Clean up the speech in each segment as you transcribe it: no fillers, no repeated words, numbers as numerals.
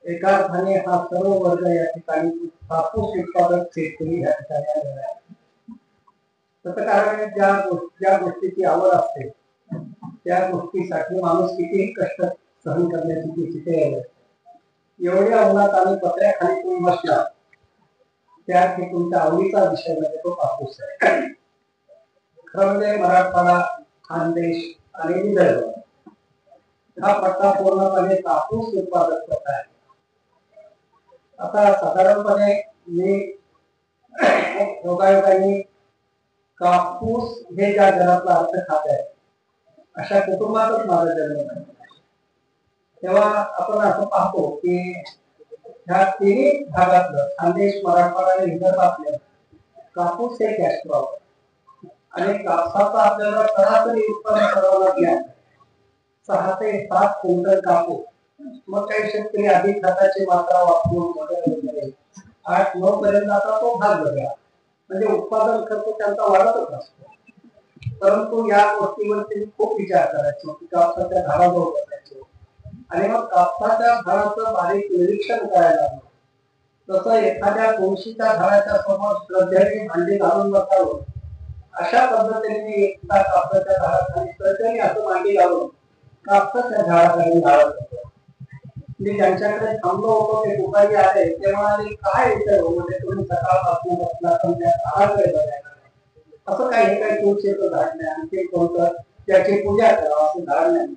एका अर्थाने हा सर्व वर्ग या ठिकाणी कापूस उत्पादक शेतकरी या ठिकाणी आलेला आहे. त्याचं कारण आहे ज्या गोष्टीची आवड असते त्या गोष्टीसाठी माणूस कितीही कष्ट सहन करण्याची त्याची तयारी असते. एवढ्या उन्हात आणि पत्र्याखाली तुम्ही बसला त्या तुमच्या आवडीचा विषय म्हणजे तो कापूस आहे. खरं म्हणजे मराठवाडा, खानदेश आणि विदर्भ हा पट्टा पूर्णपणे कापूस उत्पादक पट्टा आहे. आता साधारणपणे मी योगायोगाने कापूस हे ज्या घरातला अर्थ खात आहे अशा कुटुंबातच माझा जन्म झाला. तेव्हा आपण असं पाहतो की ह्या तिन्ही भागातलं खानदेश, मराठवाडा आणि विदर्भातलं कापूस हे कॅश क्रॉप आणि कापसाचा आपल्याला सरासरी उत्पन्न करावं लागेल 6 ते 7 क्विंटल कापूस. मग काही शेतकरी अधिक खताची मात्रा वापरून वगैरे 8-9 पर्यंत आता तो भाग बघा म्हणजे उत्पादन खर्च त्यांचा वाढतच असतो. परंतु या गोष्टीवरती खूप विचार करायचो की कापसाच्या झाडाजवळ बसायचो आणि मग कापसाच्या झाडाचं बारीक निरीक्षण करायला लागलो. तसं एखाद्या तुळशीच्या झाडाच्या समोर श्रद्धेने भांडी घालून बसावं अशा पद्धतीने मी एकदा कापसाच्या झाडाखाली श्रद्धेने असं भांडी घालून कापसाच्या झाडाखाली लावत होतो. मी ज्यांच्याकडे थांबलो होतो ते दुपारी आले ते म्हणाले काय येतं म्हणजे तुम्ही सकाळपासून बसला पण त्या झाडाकडे बघायला असं काही तुळशीचं झाड नाही आणखी कोणतं त्याची पूजा करावं असं झाड नाही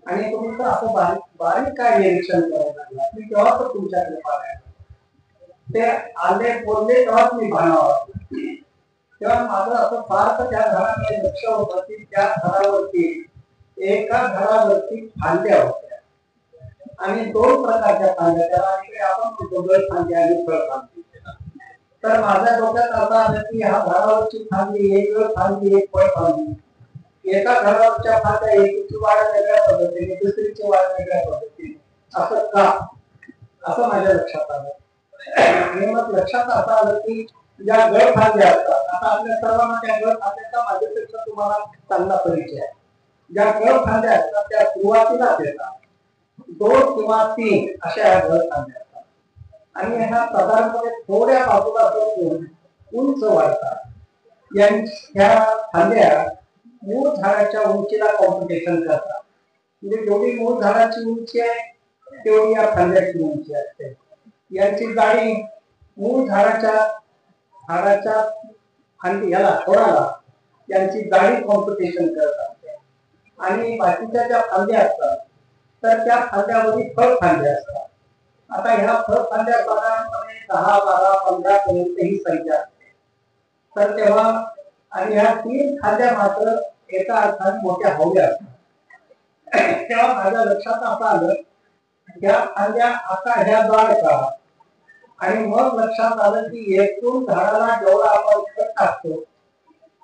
आणि तुम्ही तर असं बारीक बारीक काय निरीक्षण करायला लागला मी तेव्हा तर तुमच्याकडे पाहायला ते आले बोलले तेव्हाच मी भानावर. तेव्हा माझं असं फार त्या झाडाकडे लक्ष होतं की त्या झाडावरती एका झाडावरती फांद्या होत्या आणि 2 प्रकारच्या फांद्या त्याला इकडे आपण डोंगर फांदी आणि फळ फांदी. तर माझ्या डोक्यात असं आलं की ह्या झाडावरची फांदी एक फांदी एक फळ फांदी. एका झाडावरच्या फांद्या एकीची वाढ वेगळ्या पद्धतीने दुसरीची वाढ वेगळ्या पद्धतीने असं का असं माझ्या लक्षात आलं. आणि मग लक्षात असं आलं की ज्या गळ फांद्या असतात आता आपल्या सर्वांना त्या गळ फांद्याचा माझ्यापेक्षा तुम्हाला चांगला परिचय आहे. ज्या गळ फांद्या असतात त्या सुरुवातीलाच येतात 2 किंवा 3 अशा गळ फांद्या असतात आणि ह्या साधारणपणे थोड्या बाजूला उंच वाढतात. या फांद्या मूळ झाडाच्या उंचीला कॉम्पिटिशन करतात म्हणजे जेवढी मूळ झाडाची उंची आहे तेवढी या फांद्याची उंची असते. यांची जाडी मूळ झाडाच्या फांदी याला थोडाला यांची जाडी कॉम्पिटिशन करत असते आणि बाकीच्या ज्या फांद्या असतात तर त्या फांद्यावरील फळ फांद्या असतात. आता ह्या फळ फांद्या साधारणपणे 10, 12, 15 पर्यंत ही संख्या असते. तर तेव्हा आणि ह्या 3 फांद्या मात्र एका अर्थाने मोठ्या हव्या असतात. तेव्हा माझ्या लक्षात असं आलं ह्या फांद्या आता ह्या जाड का आणि मग लक्षात आलं की एकूण झाडाला जेवढा आपण खत टाकतो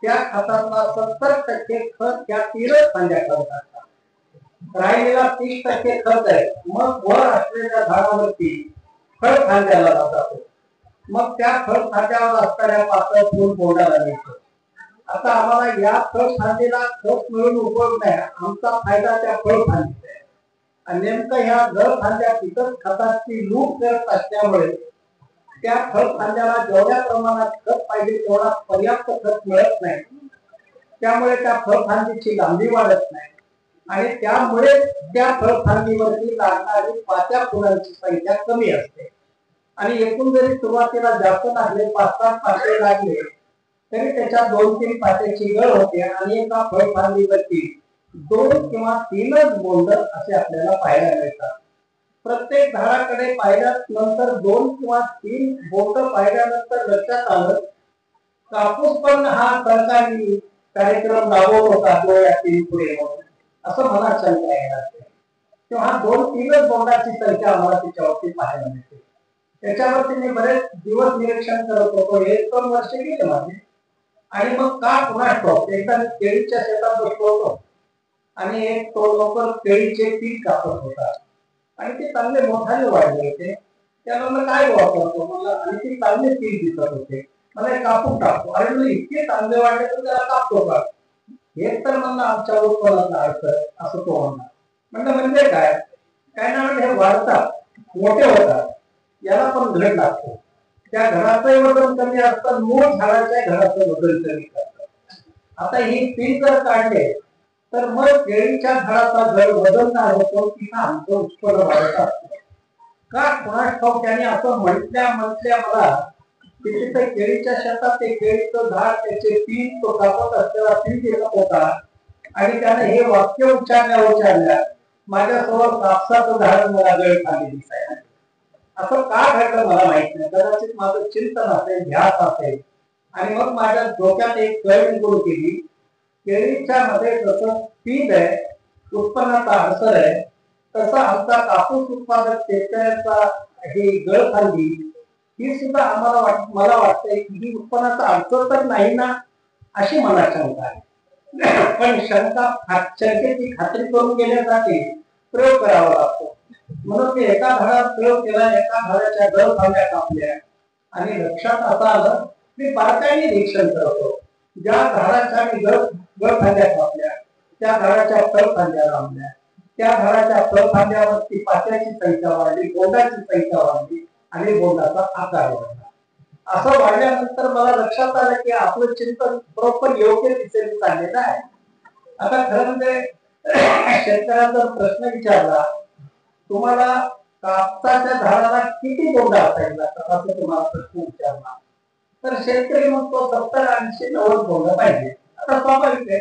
त्या खतातला 70% खत त्या 3 फांद्या करतात. राहिलेला 30% खत आहे मग वर असलेल्या झाडावरती फळ फांद्याला जातो. मग त्या फळ फांद्यावर असणाऱ्या पातळ फूल बोंडाला मिळतो. आता आम्हाला या फळ फांदीला खत मिळून उपयोग नाही आमचा फायदा त्या फळ फांदीत आहे आणि नेमकं ह्या गळ फांद्या तिथंच खताची लूट करत असल्यामुळे त्या फळ फांद्याला जेवढ्या प्रमाणात खत पाहिजे तेवढा पर्याप्त खत मिळत नाही. त्यामुळे त्या फळ फांदीची लांबी वाढत नाही आणि त्यामुळे त्या फळ फांदीवरती लागणारी पात्या फुलांची संख्या कमी असते आणि एकूण जरी सुरुवातीला जास्त लागले 5-7 पाते लागले तरी त्याच्या 2-3 पात्याची गळ होते आणि एका फळ फांदीवरती 2 किंवा 3च बोंड असे आपल्याला पाहायला मिळतात. प्रत्येक झाडाकडे पाहिल्यानंतर 2 किंवा 3 बोंड पाहिल्यानंतर लक्षात आलं कापूस पण हा सरकारी कार्यक्रम राबवत होता डोळ्यातील पुढे असं मला शंका येणार तेव्हा 2-3च बोंडाची संख्या आम्हाला त्याच्यावरती पाहायला मिळते. त्याच्यावरती मी बरेच दिवस निरीक्षण करत होतो 1-2 वर्ष गेले माझे आणि मग का पुन्हा स्टॉप एकदा केळीच्या शेतात बसलो होतो आणि एक तो लवकर केळीचे पीक कापत होता आणि ते चांगले मोठाले वाढले होते. त्याला मला काय वापरतो मला आणि ते चांगले पीक दिसत होते मला कापून टाकतो आणि मला इतके चांगले वाढले तर त्याला कापतो का हेच तर म्हणलं आमच्या उत्पन्नाचा अर्थ असं तो म्हणला. म्हणलं म्हणजे काय काय ना हे वाढतात मोठे होतात, याला पण घड लागतो. त्या घराचंही वजन कमी असतं, मूळ झाडाच्या घराचं वजन कमी असतं. आता ही पीक जर काढले तर मग केळीच्या झाडाचा जर वजन काय होतो, तिथं आमचं उत्पन्न वाढत असतं. का कोणास ठाऊक त्याने असं म्हटल्या मला की तिथे केळीच्या शेतात ते केळीचं झाड, त्याचे पीक, तो कापत असलेला पीक येत होता आणि त्याने हे वाक्य उच्चारल्या, माझ्यासमोर कापसाचं झाड मला गळ खाली दिसायला. असं का घडलं मला माहित नाही. कदाचित माझं चिंतन असेल, ध्यास असेल, आणि मग माझ्या डोक्यात एक कळ निर्माण केली. केळीच्या मध्ये जसं पीक आहे, उत्पन्नाचा अडसर आहे, तसा आमचा कापूस उत्पादक शेतकऱ्याचा ही गळ खाल्ली, ही सुद्धा मला वाटतंय की ही उत्पन्नाचा अडसर तर नाही ना, अशी मला शंका आहे. पण शंकेची खात्री करून घेण्यासाठी प्रयोग करावा लागतो. म्हणून मी एका झाडात प्रयोग केला, एका झाडाच्या गळ फांद्या कापल्या आणि लक्षात असं आलं, मी बारकाईने निरीक्षण करतो. ज्या झाडाच्या मी गळ फांद्या कापल्या, त्या झाडाच्या फळ फांद्या लावल्या, त्या झाडाच्या फळ फांद्यावरती पात्याची संख्या वाढली, बोंडाची संख्या वाढली आणि बोंडाचा आकार वाढला. असं वाढल्यानंतर मला लक्षात आलं की आपलं चिंतन बरोबर योग्य दिशेने चाललेलं आहे. आता खरं म्हणजे शेतकऱ्याचा प्रश्न विचारला, तुम्हाला कापसाच्या झाडाला किती बोंड असायला, असं तुम्हाला प्रश्न विचारला, तर शेतकरी म्हणतो 70, 80, 90 बोंड पाहिजे. आता स्वाभाविक आहे,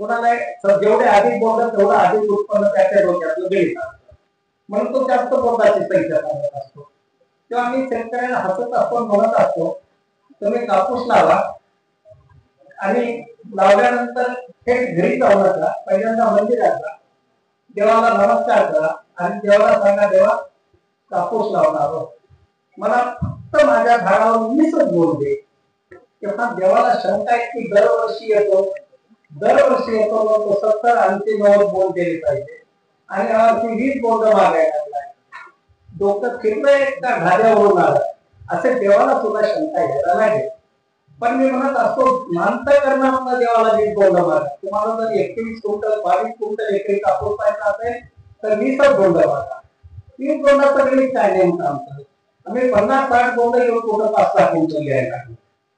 कोणाला जेवढे अधिक बोंड तेवढं अधिक उत्पन्न त्याच्या डोक्यातलं गणित असतं, म्हणून तो जास्त बोंडाची संख्या सांगत असतो. तेव्हा मी शेतकऱ्याला हसत असतो, म्हणत असतो, तुम्ही कापूस लावा आणि लावल्यानंतर थेट घरी जाऊ नका, पहिल्यांदा मंदिरात जा, देवाला नमस्कार करा आणि देवाला सांगा, देवा कापूस लावणार आहोत, मला फक्त माझ्या झाडावर मीच बोल दे. तेव्हा देवाला शंका आहे की दरवर्षी येतो तो 70, 80, 90 बोल दिले पाहिजे आणि यावर्षी 20 बोंड मागायला लागलाय. डोकं फिरलंय का घाऱ्यावरून आलं, असे देवाला सुद्धा शंका यायला लागेल. पण मी म्हणत असतो, मानता करणार देवाला 20 बोंड मागा. तुम्हाला जर 21 क्विंटल 22 क्विंटल एकरी कापूस पाहिजे असेल तर 20च बोंड मागा. 20 बोंडाचं गणित काय नेमकं आमचं? आम्ही 50-60 बोंड घेऊन कुठं 5-6 क्विंटल घ्यायला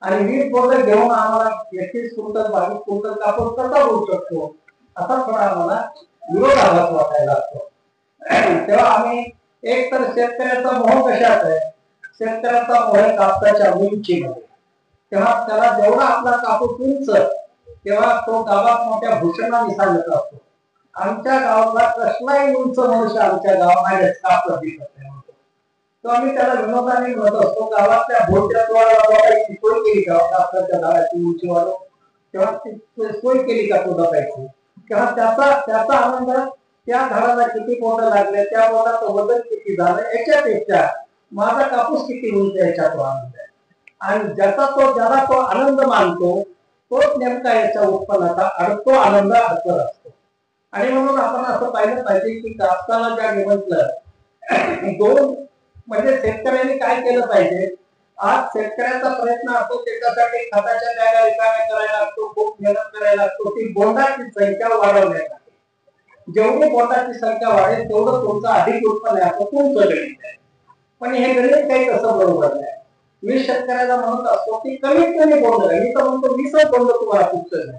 आणि 20 बोंड घेऊन आम्हाला 21 क्विंटल 22 क्विंटल कापूस कसा होऊ शकतो, असा थोडा आम्हाला विरोधाभास वाटायला लागतो. तेव्हा आम्ही एक तर शेतकऱ्याचा मोह कशात आहे, शेतकऱ्याचा मोह कापसाच्या उंचीमध्ये. तेव्हा त्याला जेवढा आपला कापूस उंच, तेव्हा तो गावात मोठ्या भूषणाने सांगत असतो. आमच्या गावाला कसलाही उंच मनुष्य आमच्या गावामध्ये कापस दिसत नाही म्हणतो. तो आम्ही त्याला विनोदाने म्हणत असतो, गावातल्या भोरच्या लोकांची सोय केली का कापसाच्या झाडाची उंची वाढव, तेव्हा ती सोय केली का तो जपायची. तेव्हा त्याचा आनंद, त्या झाडाला किती बोंड लागले, त्या बोंडाचं वजन किती झालं, याच्यापेक्षा माझा कापूस किती उंच याचा तो आनंद आहे. आणि ज्याला तो आनंद मानतो तोच नेमका याच्या उत्पन्नाचा तो आनंद अडकत असतो. आणि म्हणून आपण असं पाहिलं पाहिजे की कापसाला ज्या निवडलं दोन, म्हणजे शेतकऱ्यांनी काय केलं पाहिजे. आज शेतकऱ्याचा प्रयत्न असतो, त्याच्यासाठी खताच्या जागा रिकाम्या करायला लागतो, खूप मेहनत करायला लागतो, ती बोंडाची संख्या वाढवण्यासाठी. जेवढी बोंडाची संख्या वाढेल तेवढं तुमचं अधिक उत्पन्न आहे, असं तुमचं गणित आहे. पण हे गणित काही तसं बरोबर नाही. मी शेतकऱ्याला म्हणत असतो की कमीत कमी बोंड, मी तर म्हणतो 20 बोंड तुम्हाला पुष्ट नाही,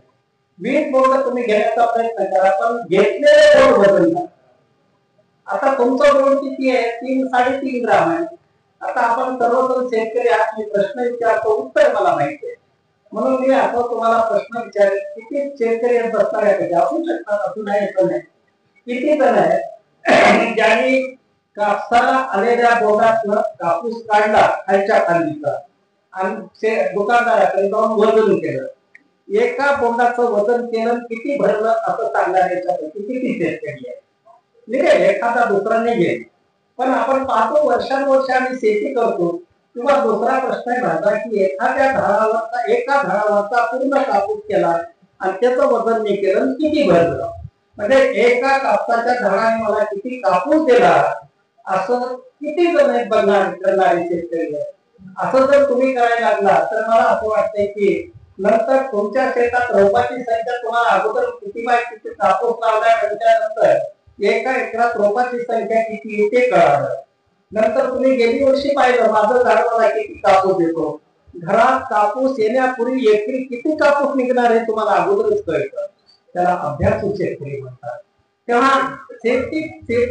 20 बोंड तुम्ही घेण्याचा प्रयत्न करा, पण घेतलेले बोंड बदलणार. आता तुमचं बोंड किती आहे, 3-3.5 ग्राम आहे. आता आपण सर्वजण शेतकरी आहात, मी प्रश्न विचारतो, उत्तर मला माहिती आहे, म्हणून मी आता तुम्हाला प्रश्न विचारेल, किती शेतकरी बसणाऱ्यापैकी असू शकतात, असू नाही असं नाही, किती जण आहे ज्यांनी कापसाला आलेल्या बोंडातनं कापूस काढला खालच्या खालीचा आणि दुकानदाराकडे जाऊन वजन केलं, एका बोंडाचं वजन केलं, किती भरलं असं सांगणाऱ्याच्यापैकी किती शेतकरी आहे. निघेल एखादा दुसरा निघेल. पण आपण पाहतो वर्षानुवर्ष आम्ही शेती करतो. किंवा दुसरा प्रश्न आहे माझा की एका झाडावरचा पूर्ण कापूस केला आणि त्याचं वजन मी केलं, किती भरलं, म्हणजे एका कापसाच्या झाडाने मला किती कापूस दिला, असं किती जण करणारे शेतकरी आहे. असं जर तुम्ही करायला लागला तर मला असं वाटतंय की नंतर तुमच्या शेतात रोपाची संख्या तुम्हाला अगोदर किती बाय किती कापूस लावल्यानंतर एका एकरात रोपाची संख्या किती येते कळालं. नंतर तुम्ही गेली वर्षी पाहिलं माझं झाड मला किती कापूस येतो, घरात कापूस येण्यापूर्वी एकरी किती कापूस निघणार हे तुम्हाला अगोदरच कळतं. त्याला अभ्यासू शेतकरी म्हणतात. तेव्हा शेती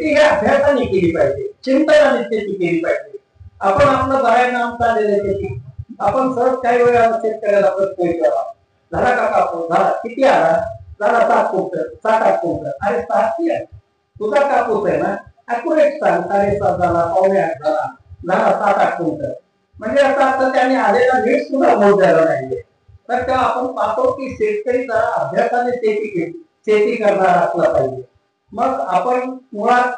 हे अभ्यासाने केली पाहिजे, चिंतनाने शेती केली पाहिजे. आपण आपलं बऱ्या नाम चाललेलं शेती आपण सहज काही वेळा शेतकऱ्याला प्रश्न विचारा, झाला का कापूस, झाला किती आला, झाला 7 क्विंटल 7-8 क्विंटल. अरे 7 आहे तुझा कापूस आहे ना, अॅक्युरेट सांग, 7.5 झाला, 7.25 झाला, झाला 7-8 क्विंटल. म्हणजे आता आता त्याने आलेला नीट सुद्धा मोजायला नाहीये. तर तेव्हा आपण पाहतो की शेतकरी जरा अभ्यासाने शेती करणार असला पाहिजे. मग आपण मुळात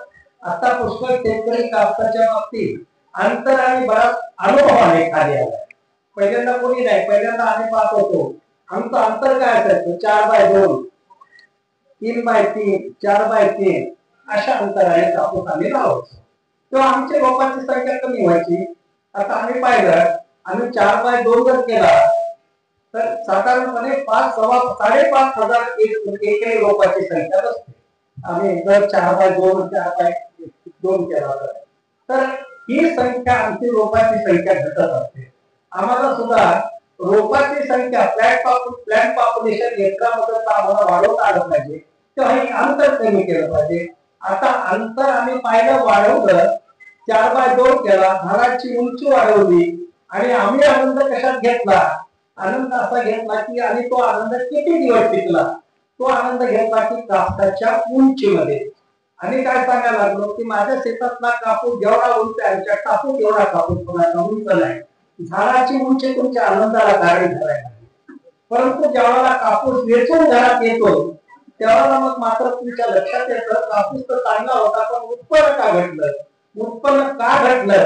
आता पुष्कळ शेतकरी कापसाच्या बाबतीत अंतर आणि बराच अनुभवाने खाली आला. पहिल्यांदा कोणी नाही, पहिल्यांदा आम्ही पाहत होतो आमचं अंतर काय असायचं, 4x2, 3x3, 4x3 अशा अंतराने कापूस आम्ही लावायचो. तेव्हा आमच्या रोपांची संख्या कमी व्हायची. आता आम्ही पाहिलं आम्ही 4x2 जर केला तर साधारणपणे 5,500 एकरी रोपाची संख्या बसते. आम्ही जर 4x2 केला तर ही संख्या आमची रोपाची संख्या घटत असते. आम्हाला सुद्धा रोपाची संख्या प्लॅन्ट पॉप्युलेशन एकरामध्ये आम्हाला वाढवता आलं पाहिजे, तेव्हा हे अंतर कमी केलं पाहिजे. आता अंतर आम्ही पाहिलं वाढवलं, 4x2 केला, झाडाची उंची वाढवली आणि आम्ही आनंद कशात घेतला, आनंद असा घेतला की आणि तो आनंद किती दिवस टिकला, तो आनंद घेतला की कापसाच्या उंचीमध्ये. आणि काय सांगायला लागलो की माझ्या शेतातला कापूस जेवढा उंच आहे कापूस एवढा कापूस कोणाचा उंच नाही. झाडाची उंची तुमच्या आनंदाला कारण ठरायला, परंतु ज्यावेळेला कापूस वेचून घरात येतो त्यावेळेला मग मात्र तुमच्या लक्षात येतं कापूस तर चांगला होता पण उत्पन्न का घटलं, उत्पन्न का घटलं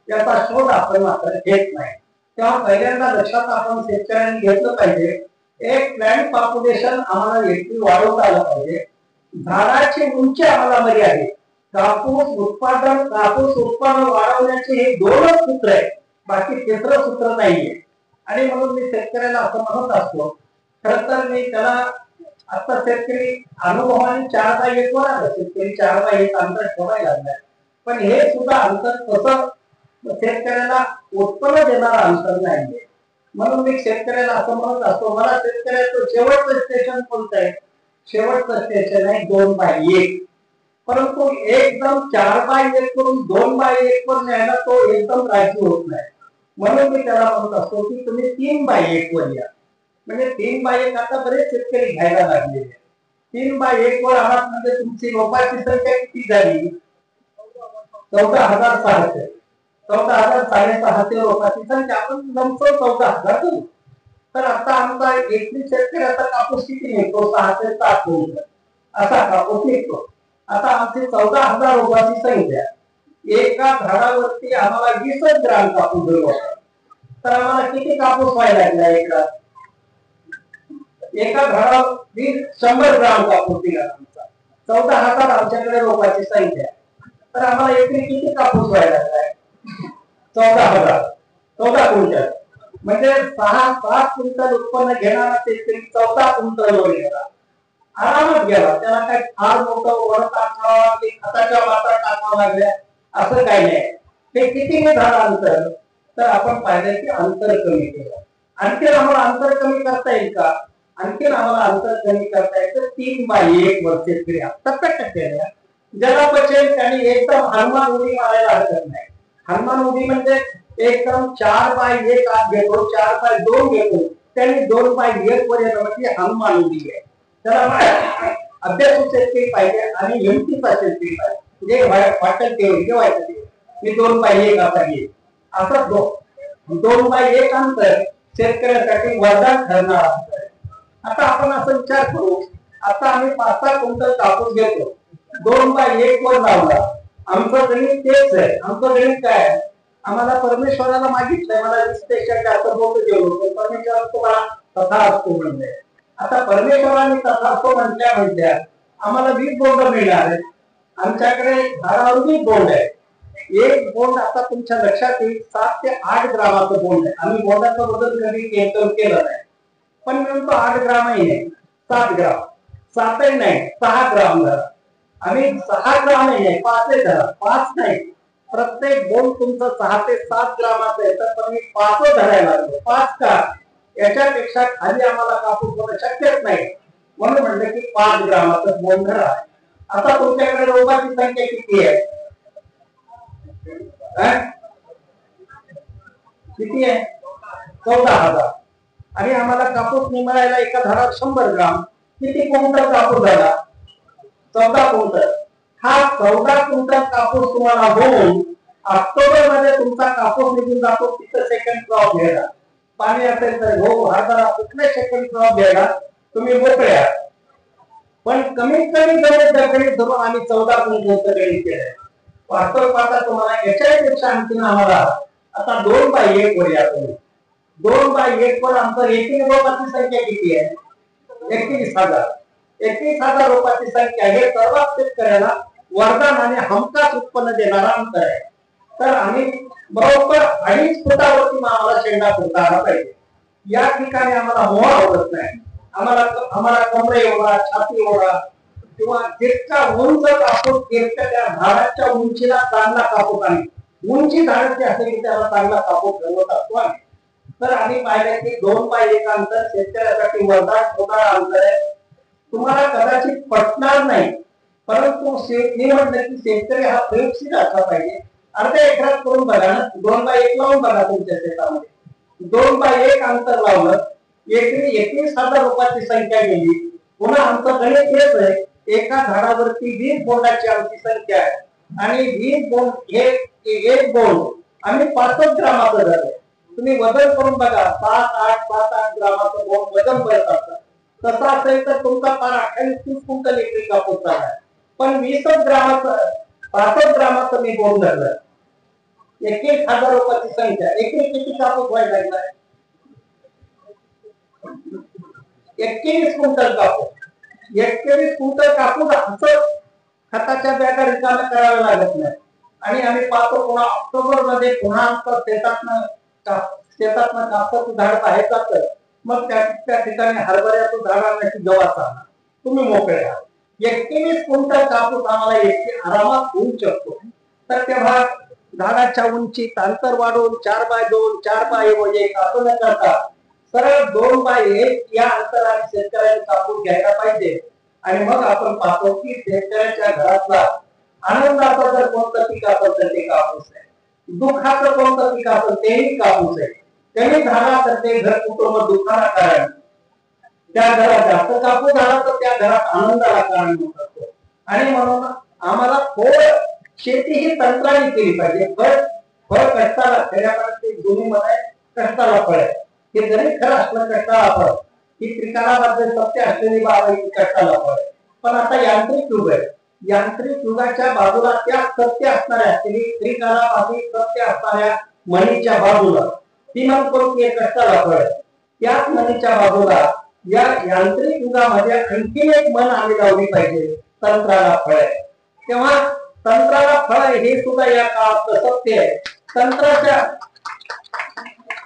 याचा शोध आपण मात्र घेत नाही. तेव्हा पहिल्यांदा लक्षात आपण शेतकऱ्यांनी घेतलं पाहिजे, एक प्लॅन्ट पॉप्युलेशन आम्हाला एकटी वाढवता आलं पाहिजे, झाडाची उंची आम्हाला मर्यादित, कापूस उत्पन्न वाढवण्याचे हे 2च सूत्र आहे, बाकी तिसरं सूत्र नाहीये. आणि म्हणून मी शेतकऱ्याला असं म्हणत असतो, खर तर मी त्याला आता शेतकरी अनुभवाने 4x1 वर आलं, शेतकरी 4x1 अंतर ठेवायला लागलाय, पण हे सुद्धा अंतर कसं शेतकऱ्याला उत्पन्न देणारा अंतर नाहीये. म्हणून मी शेतकऱ्याला असं म्हणत असतो, मला शेतकऱ्याचं शेवटचं स्टेशन कोणतं आहे, शेवटचं स्टेशन आहे 2x1. परंतु एकदम 4x1 करून 2x1 वर न्यायला तो एकदम राजी होत नाही. म्हणून मी त्याला म्हणत असतो की तुम्ही 3x1 वर या. म्हणजे 3x1 आता बरेच शेतकरी घ्यायला लागले. 3x1 वर आहात म्हणजे तुमची रोपाची संख्या किती झाली, 14,600. 14,600 रोपाची संख्या आपण नंतर 14,000 करू. तर आता आमचा एकरी शेतकऱ्याचा कापूस किती निघतो, 6 ते 7 क्विंटल असा कापूस निघतो. आता आमची 14,000 रोपाची संख्या, एका झाडावरती आम्हाला 20 ग्राम कापूस जर तर आम्हाला किती कापूस व्हायला लागला एकरात, एका झाडावर 100 ग्राम कापूस दिला आमचा. 14,000 आमच्याकडे रोपाची संख्या, तर आम्हाला एकरी किती कापूस व्हायला लागलाय, 14,000, 14 क्विंटल. म्हणजे 6-7 क्विंटल उत्पन्न घेणारा शेतकरी 14 क्विंटल वर गेला, आरामात गेला. त्याला काय फार मोठं वर टाकावं की खताच्या मात्रा टाकावं लागल्या असं काही नाही. ते किती झालं अंतर, तर आपण पाहिलं की अंतर कमी केलं. आणखी आम्हाला अंतर कमी करता येईल का, आणखी आम्हाला अंतर कमी करता येईल तर 3x1 वर शेतकरी टप्प्याटप्प्याने ज्याला पचेल त्यांनी एकदम हनुमान उडी मारायला हरकत नाही. हनुमान उडी म्हणजे एकदम 4x1 आत घेतो, 4x2 घेतो, त्यांनी 2x1 वर येणं म्हणजे हनुमान उडी आहे. त्याला अभ्यासू शेतकरी पाहिजे आणि हिमतीचा शेतकरी पाहिजे. जे वाटेल तेवढी ठेवायचं, मी 2x1 आता घेईन असं 2x1 अंतर शेतकऱ्यासाठी वरदान ठरणार अंतर. आता आपण असं विचार करू, आता आम्ही 5-6 क्विंटल कापूस घेतो, 2x1 वर लावला, आमचं गणित तेच आहे. आमचं गणित काय, आम्हाला परमेश्वराला मागितलंय मला 20 पेक्षा जास्त बोट देऊ, परमेश्वर तुम्हाला तथा असतो म्हणजे. आता परमेश्वराने तथा असतो म्हटल्या आम्हाला 20 बोंड मिळणार आहे. आमच्याकडे झाडावर 20 बोंड आहे. एक बोंड आता तुमच्या लक्षात येईल 7 ते 8 ग्रामाचं बोंड आहे. आम्ही बोंडाचा बदल कधी केलं नाही, पण म्हणतो 8 ग्रामही नाही, 7 ग्राम, 7ही नाही 6 ग्राम धरा. आम्ही 6 ग्रामही नाही 5 धरा, 5 नाही प्रत्येक बोल तुमचं 6 ते 7 ग्रामाचं आहे, तर मी 5 धरायला लागलो. 5 का? याच्यापेक्षा खाली आम्हाला कापूस होणं शक्यच नाही. म्हणून म्हणलं की 5 ग्रामाचं बोल धरा. आता तुमच्याकडे रोगाची संख्या किती आहे? किती आहे? 14,000. आणि आम्हाला कापूस निमळायला एका झाडावर 100 ग्राम. किती क्विंटल कापूस झाला? 14 क्विंटल. हा 14 क्विंटल कापूस तुम्हाला होऊन ऑक्टोबर मध्ये तुमचा कापूस निघून जातो. तिथं सेकंड क्रॉप घ्यायला पाणी असेल तर हो, हरभरा कुठले सेकंड क्रॉप घ्यायला तुम्ही मोकळ्या. पण कमीत कमी गणित धरून आम्ही 14 क्विंटल गणित केलंय. वास्तव पाहता तुम्हाला याच्यापेक्षा आणखी आम्हाला आता 2/1 वर या तुम्ही. 2/1 वर आमचं एकूण रोपाची संख्या किती आहे? 21,000. 21,000 रोपाची संख्या हे सर्वात शेतकऱ्याला वरदान आणि हमखास उत्पन्न देणारा अंतर आहे. तर आम्ही बरोबर 2.5 फुटावरती आम्हाला शेंडा फुटता आला पाहिजे. या ठिकाणी आम्हाला मोह आवडत नाही. आम्हाला कमरे एवढा, छाती एवढा किंवा जितका उंच कापूस तितका त्या झाडाच्या उंचीला चांगला कापूस आणि उंची झाडाची असेल की त्याला चांगला कापूस ठरवत असतो. तर आम्ही पाहिलं की 2/1 अंतर शेतकऱ्यासाठी वरदान होणारा अंतर आहे. तुम्हाला कदाचित पटणार नाही, परंतु मी म्हटलं की शेतकरी हा प्रयोगशील असला पाहिजे. अर्ध्या एकरात करून बघा ना, 2/1 लावून बघा तुमच्या शेतामध्ये. 2/1 अंतर लावलं, एकरी 21,000 रोपाची संख्या गेली. पुन्हा आमचं गणित हेच आहे, एका झाडावरती 20 बोंडाची आमची संख्या आहे आणि 20 बोंड हे एक बोंड आम्ही 5 ग्रामाचं धरलंय. तुम्ही वजन करून बघा, 7-8 ग्रामाचं बोंड वजन करत असतात. तसं असेल तर तुमचा 28-30 क्विंटल एकरी कापूस झाला. पण 20 ग्रामाचं 5 ग्रामाचं मी बोंड धरलं. 21,000 रोपाची संख्या, एकरी किती कापूस व्हायला लागलाय? 21 क्विंटल कापूस. 21 क्विंटल कापूस असं खताच्या बॅगा रिकाम्या कराव्या लागत नाही. आणि आम्ही पाहतो पुन्हा ऑक्टोबर मध्ये पुन्हा आमचं शेतातनं कापसाचं झाड बाहेर जातं. मग त्या ठिकाणी हरभऱ्याचं झाड आणण्याची गवाचा तुम्ही मोकळे आहात. 21 क्विंटल कापूस आम्हाला इतके आरामात होऊ शकतो. तर तेव्हा झाडाच्या उंचीत अंतर वाढवून 4/2, 4/1 असं न करता सरळ 2/1 या अंतराने शेतकऱ्याने कापूस घ्यायला पाहिजे. आणि मग आपण पाहतो की शेतकऱ्याच्या घरातला आनंदाचा जर कोणतं पीक असेल तर ते कापूस आहे. दुःखाचं कोणतं पीक असेल तेही कापूस आहे. कमी झाला तर ते घर कुटुंब दुःखाला कारण, त्या घरात जास्त कापूस झाला तर त्या घरात आनंदाला कारण होऊ शकतो. आणि म्हणून आम्हाला थोडं शेती ही तंत्राने केली पाहिजे. फळ कष्टाला, खेड्यामध्ये जुनी म्हण आहे, कष्टाला फळ आहे. हे जरी खरं असलं कष्टाला फळ, ही त्रिकालामध्ये सत्य असलेली बाब आहे की कष्टाला फळ. पण आता यांत्रिक युग आहे. यांत्रिक युगाच्या बाजूला त्या सत्य असणाऱ्या त्रिकालामध्ये सत्य असणाऱ्या म्हणीच्या बाजूला ती म्हणतो की कष्टाला फळ, त्याच म्हणीच्या बाजूला या यांत्रिक युगामध्ये आणखी एक मन आम्ही लावली पाहिजे, तंत्राला फळ आहे. तेव्हा तंत्राला फळ हे सुद्धा या काळात सत्य आहे. तंत्राच्या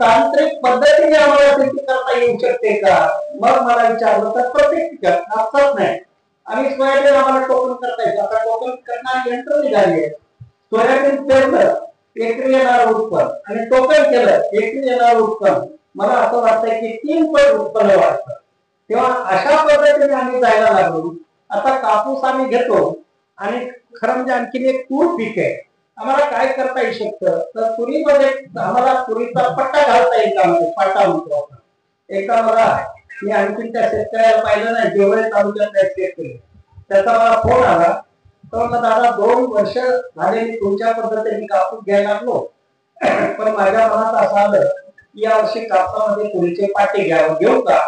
तांत्रिक पद्धतीने आम्हाला शेती करता येऊ शकते का? मग मला विचारलं तर प्रत्येक पिकात असतात नाही. आणि सोयाबीन आम्हाला टोकन करता येतं. आता टोकन करणारी यंत्र निघाली आहे. सोयाबीन पेरलं, एकरी येणार उत्पन्न, आणि टोकन केलं, एकरी येणार उत्पन्न. मला असं वाटतंय की 3 पट उत्पन्न वाढतं. तेव्हा अशा पद्धतीने आम्ही जायला लागलो. आता कापूस आम्ही घेतो आणि खरं म्हणजे आणखी एक तूर पीक आहे. आम्हाला काय करता येऊ शकतं तर तुरीमध्ये आम्हाला तुरीचा पट्टा घालता येईल का? पट्टा म्हणतो आपण. एकदा मला मी आणखी त्या शेतकऱ्याला पाहिलं नाही, जेवढे तालुक्यात शेतकरी, त्याचा मला फोन आला. तर मग दादा 2 वर्ष झाले मी तुमच्या पद्धतीने कापूस घ्यायला लागलो, पण माझ्या मनात असं आलं की या वर्षी कापसामध्ये तुरीचे पाटे घेऊ का?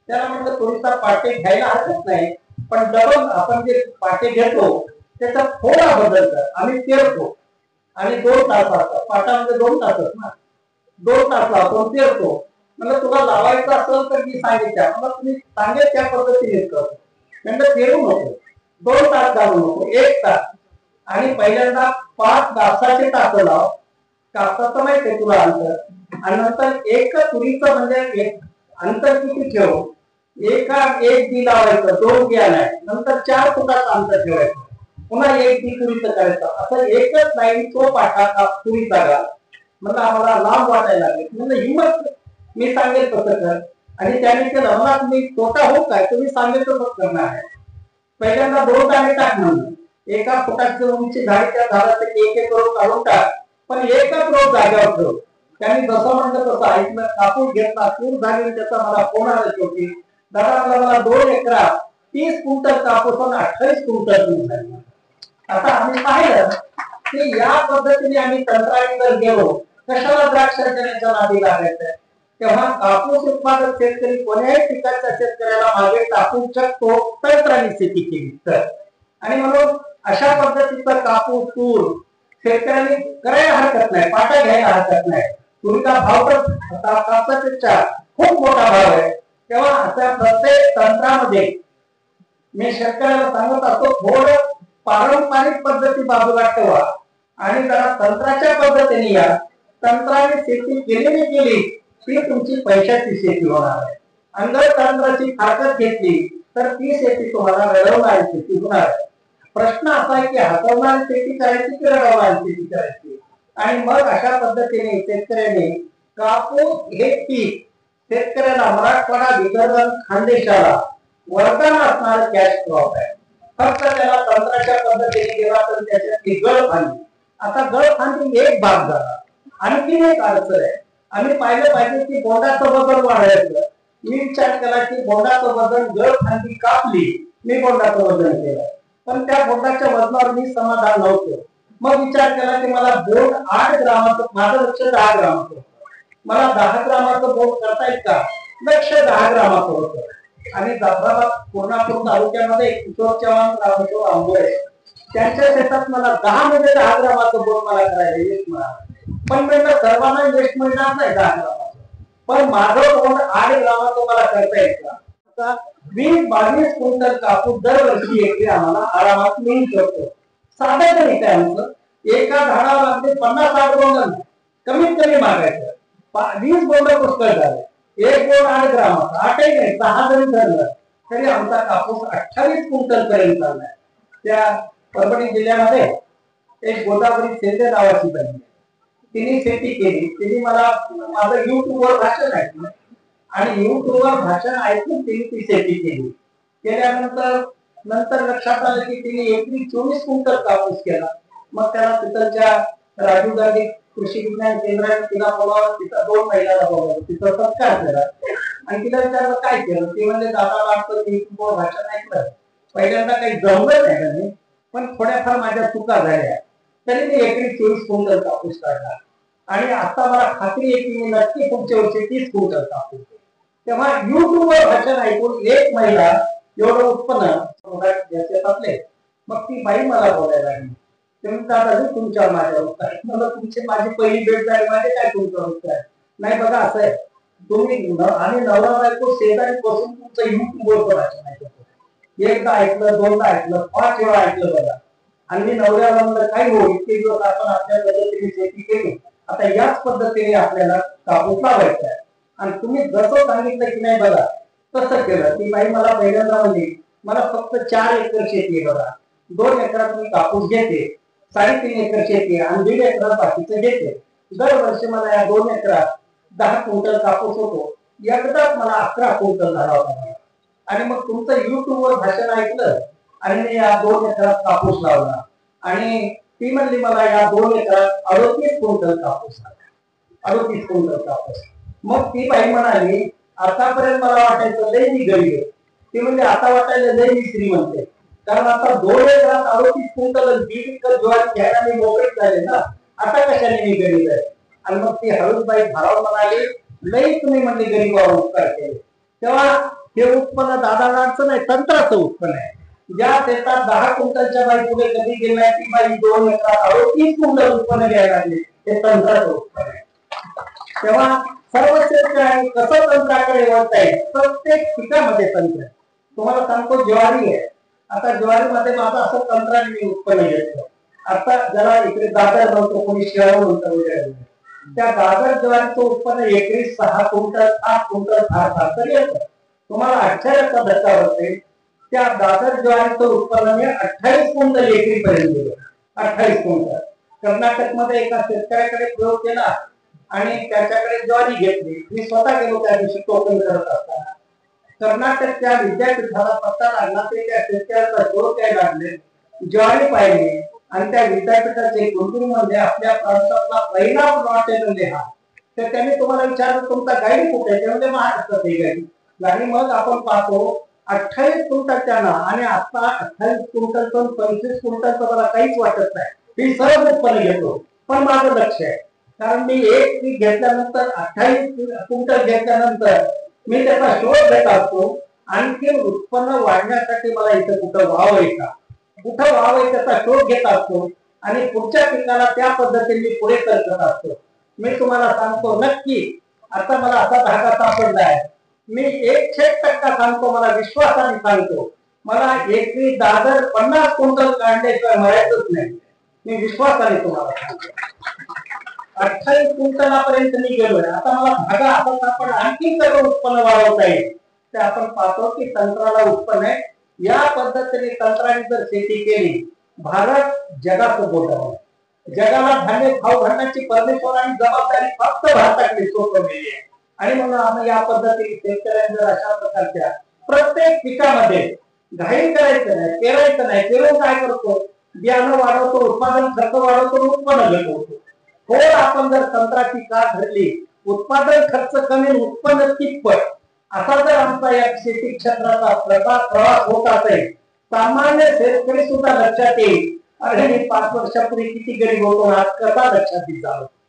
त्याला म्हटलं तुरीचा पाटे घ्यायला हरकत नाही, पण डबल आपण जे पाटे घेतो त्याचा थोडा बदल कर. आम्ही पेरतो आणि 2 तास असतात पाटामध्ये, 2 तासच ना, 2 तास लावतो पेरतो. म्हणजे तुला लावायचं असेल तर मी सांगितलं, मग तुम्ही सांगेल त्या पद्धतीने करतो. म्हणजे पेरू नको, 2 तास घालू नको, 1 तास. आणि पहिल्यांदा 5 कापसाचे तास लाव. कापसाचं माहिती आहे तुला अंतर. आणि नंतर एक तुरीचं म्हणजे अंतर किती ठेव? एक बी लावायचं, 2 बिया नाही, नंतर 4 फुटाचं अंतर ठेवायचं. पुन्हा एक ती तुरीचं करायचं, असं एकच लाईन तो पाठा तुरीचा घाल. म्हणलं आम्हाला लांब वाटायला लागले. म्हणलं हिंमत, मी सांगेल तसं कर. आणि त्याने केलं. मला तुम्ही तोटा हो काय, तुम्ही सांगेल तसंच करणार आहे. पहिल्यांदा 2 दाणे टाक म्हणलं. एका फुटाची उंची झाली त्या झाडाचं एक एक रोप काढून टाक, पण एकच रोप जागेवर ठेव. त्यांनी जसं म्हणलं तसं ऐकलं. कापूस घेतला, तूर झाली. त्याचा मला फोन आला शेवटी, दादा मला 2 एकरात 30 क्विंटल कापूस आणि 28 क्विंटल तूर झाली. आता आम्ही पाहिलं की या पद्धतीने आम्ही तंत्राने जर गेलो, कशाला द्राक्षाच्या नादी लागायचं. तेव्हा कापूस उत्पादक शेतकरी कोण्याही पिकाच्या शेतकऱ्याला मागे टाकू शकतो तंत्राने शेती केली तर. आणि म्हणून अशा पद्धतीचा कापूस तूर शेतकऱ्यांनी करायला हरकत नाही, पाटा घ्यायला हरकत नाही. तुरीचा भाव तर कापसापेक्षा खूप मोठा भाव आहे. तेव्हा अशा प्रत्येक तंत्रामध्ये मी शेतकऱ्याला सांगत असतो, थोडं पारंपरिक पद्धती बाजूला ठेवा आणि जरा तंत्राच्या पद्धतीने या. तंत्राने शेती केलेली केली ती तुमची पैशाची शेती होणार आहे. आणि जर तंत्राची ताकद घेतली तर ती शेती तुम्हाला रडवणारी शेती होणार आहे. प्रश्न असा आहे की हसवणारी शेती करायची की रडवणारी शेती करायची. आणि मग अशा पद्धतीने शेतकऱ्याने कापूस हे पीक शेतकऱ्याला मराठवाडा, विदर्भ, खानदेशाला वरदान असणारं कॅश क्रॉप आहे. फक्त त्याला तंत्राच्या पद्धतीने गेला तर त्याच्यातली गळफांदी. आता गळफांदी एक भाग झाला. आणखी एक अडचण आहे. आम्ही पाहिलं पाहिजे की बोंडाचं वजन वाढायचं. मी विचार केला की बोंडाचं वजन, गळफांदी कापली, मी बोंडाचं वजन केलं, पण त्या बोंडाच्या वजनावर मी समाधान नव्हतो. मग विचार केला की मला बोंड 8 ग्रामाचं, माझं लक्ष 10 ग्रामाचं, मला 10 ग्रामाचं बोंड करता येईल का? लक्ष 10 ग्रामाचं होतं. आणि जाफराबाद कोल्हापूर तालुक्यामध्ये किशोर चव्हाण, रामेश्वर आंबोळे त्यांच्या शेतात मला 10 म्हणजे 10 ग्रामाचं बोंड मला करायला यश मिळालं. पण म्हणलं सर्वांना यश मिळणार नाही 10 ग्रामाचं, पण माझं बोंड 8 ग्रामाचं मला करता येईल का? आता 20-22 क्विंटल कापूस दरवर्षी एकरी आम्हाला आरामात मिळू शकतो. साधं तरी काय आमचं, एका झाडाला अगदी 50-60 बोंड कमीत कमी मागायचं. 20 बोंड पुष्कळ झाले. एक बोंड 8 ग्रामाचा, 8ही नाही 6 जरी धरलं तरी आमचा कापूस 28 क्विंटल पर्यंत चाललाय. त्या परभणी जिल्ह्यामध्ये एक गोदावरी शेंदे नावाची बाई, तिने शेती केली. तिने मला माझं युट्यूबवर भाषण ऐकलं आणि युट्यूबवर भाषण ऐकून तिने ती शेती केली. नंतर लक्षात आलं की तिने एकरी 24 क्विंटल कापूस केला. मग त्याला तिथल्या राजीव गांधी कृषी विज्ञान केंद्राने तिला बोलावलं, तिथं 2 महिन्याला बोलावलं, तिथं सत्कार केला आणि तिला विचारलं काय केलं. ती म्हणजे दादा लागतं युट्यूबवर भाषण ऐकलं, पहिल्यांदा काही जमलं नाही म्हणजे, पण थोड्याफार माझ्या चुका झाल्या, तरी मी एकरी 24 क्विंटल कापूस काढला. आणि आता मला खात्री आहे की मी नक्की पुढच्या वर्षी 30 क्विंटल कापूस. तेव्हा युट्यूबवर भाषण ऐकून एक महिला एवढं उत्पन्न शेतातले, मग ती बाई मला बोलायला लागली, दादाजी तुमच्या माझ्या मला तुमची माझी पहिली भेट झाली, माझे काय तुमचं होत आहे. नाही बघा असं आहे, तुम्ही आणि नवरा बायको शेजारी बसून तुमचं युट्यूबवर भाषण ऐकतो. एकदा ऐकलं, दोनदा ऐकलं, 5 वेळा ऐकलं बघा. आणि मी नवऱ्याला म्हणलं काय हो, इतके दिवस आपण आपल्या पद्धतीने शेती केली, आता याच पद्धतीने आपल्याला कापूस लावायचा आहे. आणि तुम्ही जसं सांगितलं की नाही बघा तसं केलं. ती बाई मला पहिल्यांदा म्हणली मला फक्त 4 एकर शेती आहे बघा, 2 एकरात मी कापूस घेते, 3.5 एकर शेती आणि 1.5 एकरात बाकीचं घेते. दरवर्षी मला या 2 एकरात 10 क्विंटल कापूस होतो. एकदाच मला 11 क्विंटल झाला होता. आणि मग तुमचं युट्यूबवर भाषण ऐकलं आणि मी या 2 एकरात कापूस लावला. आणि ती म्हणली मला या 2 एकरात 38 क्विंटल कापूस आला, 38 क्विंटल कापूस. मग ती बाई म्हणाली आतापर्यंत मला वाटायचं लय मी गरीब आहे. ती म्हणजे आता वाटायला लय मी श्रीमंत आहे, कारण आता 2 एकरात 38 क्विंटल 1.5 एकर ज्वारी घ्यायला मी मोकळीच झाले ना, आता कशाने मी गरीब आहे. आणि मग ती हळूबाई भाराव म्हणाली लई तुम्ही म्हणजे गरीबावर उपकार केले. तेव्हा हे उत्पन्न दादाचं नाही, तंत्राचं उत्पन्न आहे. ज्या शेतात 10 क्विंटलच्या बाई पुढे कधी गेलाय ती बाई 2 एकरात 38 क्विंटल उत्पन्न घ्यायला लागली, हे तंत्राचं उत्पन्न आहे. तेव्हा सर्व शेतकऱ्यांनी कसं तंत्राकडे वळता येईल, प्रत्येक पिकामध्ये तंत्र आहे. तुम्हाला सांगतो ज्वारी आहे, आता ज्वारीमध्ये माझं असं तंत्राने मी उत्पन्न घेतलं. आता ज्याला इकडे गाजर म्हणतो, कोणी शेळ म्हणतो वगैरे, त्या गाजर ज्वारीचं उत्पन्न एकरी 6 क्विंटल 8 क्विंटल फार तरी येतं. तुम्हाला आश्चर्याचा धक्का बसेल, त्या दादर ज्वारीचं उत्पन्न मी 28 क्विंटल एकरी पर्यंत गेलो. 28 क्विंटल. कर्नाटकमध्ये एका शेतकऱ्याकडे प्रयोग केला आणि त्याच्याकडे ज्वारी घेतली. मी स्वतः गेलो त्या दिवशी टोकन करत असताना. कर्नाटकच्या विद्यापीठाला पत्ता लागला. ते त्या शेतकऱ्याचा शोध घ्यायला लागले, ज्वारी पाहिली आणि त्या विद्यापीठाचे गुंतवणूक मध्ये आपल्या प्रांतातला पहिला प्लॉट आहे हा. तर त्यांनी तुम्हाला विचारलं तुमचा गाडी कुठे आहे? त्यामध्ये महाराष्ट्रात ही गाडी. मग आपण पाहतो 28 क्विंटलच्या ना आणि आता 28 क्विंटल पण 25 क्विंटलचं मला काहीच वाटत नाही. मी सर्व उत्पन्न घेतो. पण माझं लक्ष आहे, कारण मी एक पीक घेतल्यानंतर 28 क्विंटल घेतल्यानंतर मी त्याचा शोध घेत असतो. आणखी उत्पन्न वाढण्यासाठी मला इथं कुठं व्हावंय का, कुठं व्हावंय त्याचा शोध घेत असतो आणि पुढच्या पिकाला त्या पद्धतीने पुढे करत असतो. मी तुम्हाला सांगतो नक्की आता मला असा धागा सापडला आहे. मी 100% सांगतो, मला विश्वासाने सांगतो, मला एकरी दादर 50 क्विंटल काढल्याशिवाय मरायचंच नाही. मी विश्वासाने तुम्हाला सांगतो. 28 क्विंटलापर्यंत मी गेलोय. आता मला धागा असा सापडला आणखी सगळं उत्पन्न वाढवता येईल. ते आपण पाहतो की तंत्राला उत्पन्न आहे. या पद्धतीने तंत्राने जर शेती केली, भारत जगाचं बोटावर. जगाला धान्य खाऊ घालण्याची परमेश्वराची जबाबदारी फक्त भारताकडे सोपवलेली आहे. आणि म्हणून आम्ही या पद्धतीने शेतकऱ्यांनी जर अशा प्रकारच्या प्रत्येक पिकामध्ये घाई करायचं नाही, पेरायचं नाही. पेरून काय करतो, बियाणं वाढवतो, उत्पादन खर्च वाढवतो, उत्पन्न घेतो. थोडं आपण जर तंत्राची काळ धरली, उत्पादन खर्च कमी, उत्पन्न तिप्पट, असा जर आमचा या शेती क्षेत्राचा प्रवास होत असेल, सामान्य शेतकरी सुद्धा लक्षात येईल, अरे मी 5 वर्षापूर्वी किती गरीब होतो, आज कसा लक्षात येईल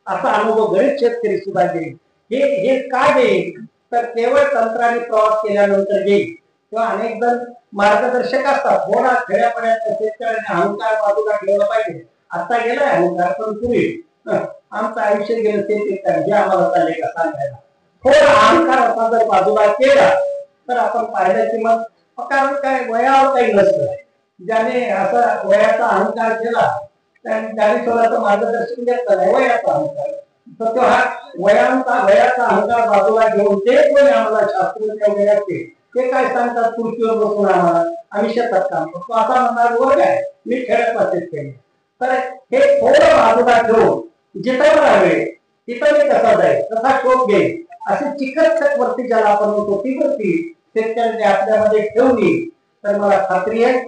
असा अनुभव गरीब शेतकरी सुद्धा घेईल. हे काय देईल तर केवळ तंत्राने प्रवास केल्यानंतर येईल. किंवा अनेक जण मार्गदर्शक असतात. थोडा खेड्यापाड्याच्या शेतकऱ्याने अहंकार बाजूला ठेवला पाहिजे. आता गेलाय अहंकार, पण पूर्वी आमचं आयुष्य गेलं शेतीत हे आम्हाला चालले का सांगायला. थोडा अहंकार असा जर बाजूला केला तर आपण पाहिलं की मग कारण काय वयावर काही नसतं. ज्याने असा वयाचा अहंकार केला त्याने थोडासा मार्गदर्शन घेतलं नाही वयाचा अहंकार. तर तो हा वयाचा अहंकार बाजूला घेऊन ते कोणी आम्हाला शास्त्रज्ञ वगैरे असते ते काय सांगतात, खुर्चीवर बसून आम्ही शेतात काम करतो असा म्हणणार वर काय मी खेळत असेल केले. तर हे थोडं बाजूला ठेवून जिथं मला वेळ तिथं मी कसा जाईल, कसा शोध घेईल, अशी चिकटसक वरती ज्याला आपण म्हणतो ती वरती शेतकऱ्यांनी आपल्यामध्ये ठेवली तर मला खात्री आहे